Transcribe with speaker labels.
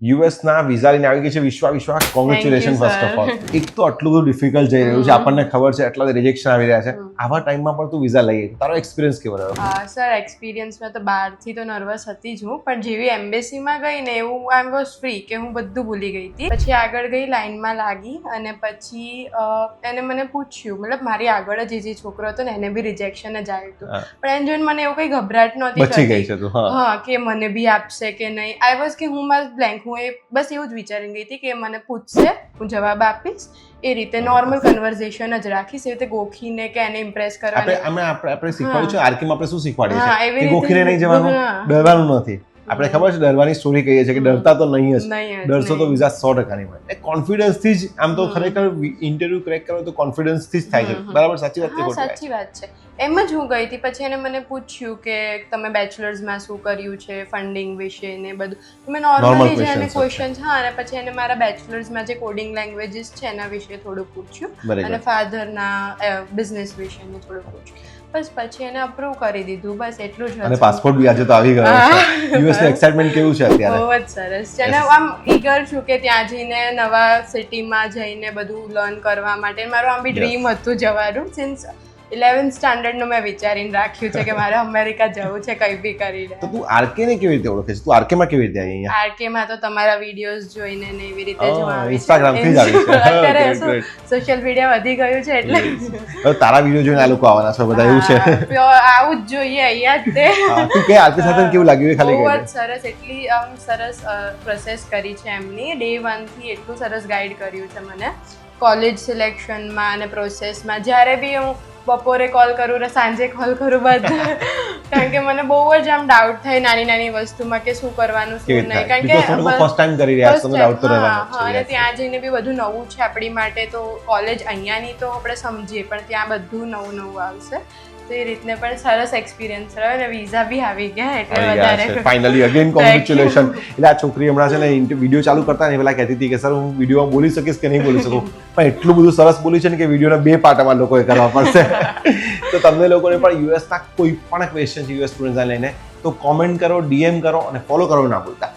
Speaker 1: US ના visa લઈને આવી ગઈ છે વિશ્વા કોંગ્રેચ્યુલેશન ફર્સ્ટ ઓફ ઓલ. એક તો આટલું બધું ડિફિકલ્ટ જઈ રહ્યું છે, આપણને ખબર છે એટલા રિજેક્શન આવી રહ્યા છે, આવા ટાઈમમાં પણ તું વિઝા લઈ, તારો એક્સપિરિયન્સ કેવો રહ્યો?
Speaker 2: સર એક્સપિરિયન્સમાં તો બહારથી તો નર્વસ હતી જ હું, પણ જેવી એમ્બેસીમાં ગઈ ને એવું આઈ વોઝ ફ્રી કે હું બધું ભૂલી ગઈ હતી. પછી આગળ ગઈ, લાઈનમાં લાગી અને પછી એને મને પૂછ્યું, મતલબ મારી આગળ જે છોકરો હતો ને એને બી રિજેક્શન જ આવ્યું હતું, પણ એને જોઈને મને એવું કઈ ગભરાટ નહોતી
Speaker 1: બચી ગઈ છે તું.
Speaker 2: હા કે મને બી આપશે કે નહીં. આઈ વોઝ કે હું મારા બ્લેન્ક, હું એ બસ એવું જ વિચારીને ગઈ હતી કે મને પૂછશે, હું જવાબ આપીશ, એ રીતે નોર્મલ કન્વર્ઝેશન જ રાખીશ, એ રીતે ગોખીને કે એને ઇમ્પ્રેસ કરવાની.
Speaker 1: આપણે શીખવાડ્યું છે આર્કીમાં, આપણે શું શીખવાડીએ
Speaker 2: હા,
Speaker 1: છીએ
Speaker 2: એવી
Speaker 1: કે
Speaker 2: રીતે
Speaker 1: ગોખીને નહીં જવાનું, ડરવાનું નથી. આપણે ખબર છે ડરવાની સ્ટોરી કહીએ છીએ કે ડરતા તો નહીં જ, ડરશો તો વિઝા 100% નહીં મળે. કોન્ફિડન્સથી જ આમ તો ખરેખર ઇન્ટરવ્યુ ક્રેક કરો તો કોન્ફિડન્સથી જ થાય છે. બરાબર, સાચી વાત છે?
Speaker 2: સાચી વાત છે. એમ જ હું ગઈ હતી. પછી એને મને પૂછ્યું કે તમે બેચલર્સમાં શું કર્યું છે, ફંડિંગ વિશે ને બધું. મેં નોર્મલી જે એને ક્વેશ્ચન્સ, હા, અને પછી એને મારા બેચલર્સમાં જે કોડિંગ લેંગ્વેજીસ છે એના વિશે થોડું પૂછ્યું અને ફાધરના બિઝનેસ વિશે થોડું પૂછ્યું. બસ પછી એને અપ્રૂવ કરી દીધું, બસ એટલું જ.
Speaker 1: અને પાસપોર્ટ બી આજે તો આવી ગયો છે. યુએસ નું એક્સાઇટમેન્ટ કેવું છે અત્યારે?
Speaker 2: બહુ જ સરસ છે અને આમ ઈગર છું કે ત્યાં જઈને નવા સિટીમાં જઈને બધું લર્ન કરવા માટે. મારું આમ બી ડ્રીમ હતું જવાનું, સિન્સ 11th સ્ટાન્ડર્ડનું મેં વિચારીને રાખ્યું છે કે મારે અમેરિકા જવું છે કંઈ બી કરીને.
Speaker 1: તો તું આરકે ને કેવી રીતે ઓળખે છે? તું આરકે માં કેવી રીતે આવી અહીંયા?
Speaker 2: આરકે માં તો તમારા વિડીયોઝ જોઈને ને એવી રીતે જ આવી.
Speaker 1: ઇન્સ્ટાગ્રામ થી જ આવી છે.
Speaker 2: અત્યારે સોશિયલ મીડિયા વધી ગયું છે એટલે
Speaker 1: હવે તારા વિડીયો જોઈને આ લોકો આવવાના છે બધા, એવું છે?
Speaker 2: આવું જ જોઈએ અહીંયા જ તે.
Speaker 1: તું કે આરકે સાથે કેવું લાગ્યું એ ખાલી
Speaker 2: બહુ
Speaker 1: કહી
Speaker 2: જ સરસ, એટલી આમ સરસ પ્રોસેસ કરી છે એમની. ડે 1 થી એટલું સરસ ગાઈડ કર્યું છે મને કોલેજ સિલેક્શનમાં અને પ્રોસેસમાં. જ્યારે બી હું બપોરે કોલ કરું ને સાંજે કોલ કરું બધું, કારણ કે મને બહુ જ આમ ડાઉટ થાય નાની નાની વસ્તુમાં કે શું કરવાનું શું નહીં, કારણ કે
Speaker 1: ફર્સ્ટ ટાઈમ કરી રહ્યા છો, ડાઉટ તો રહેવાનો
Speaker 2: છે. અને ત્યાં જઈને બી બધું નવું છે આપણી માટે, તો કોલેજ અહીંયાની તો આપણે સમજીએ પણ ત્યાં બધું નવું નવું આવશે, તો એ રીતને પણ સરસ એક્સપિરિયન્સ રહ્યો અને વિઝા બી આવી ગયા એટલે વધારે
Speaker 1: ફાઇનલી અગેન કોંગ્રેચ્યુલેશન. એટલે આ છોકરી હમણાં છે ને વિડીયો ચાલુ કરતા ને પેલા કહેતી હતી કે સર હું વિડીયોમાં બોલી શકીશ કે નહીં બોલી શકું, પણ એટલું બધું સરસ બોલી છે ને કે વિડીયોના 2 પાર્ટમાં લોકોએ કરવા પડશે. તો તમને લોકોને પણ યુએસના કોઈ પણ ક્વેશ્ચન છે યુએસ સ્ટુડન્ટ્સને લઈને તો કોમેન્ટ કરો, ડીએમ કરો અને ફોલો કરો ના ભૂલતા.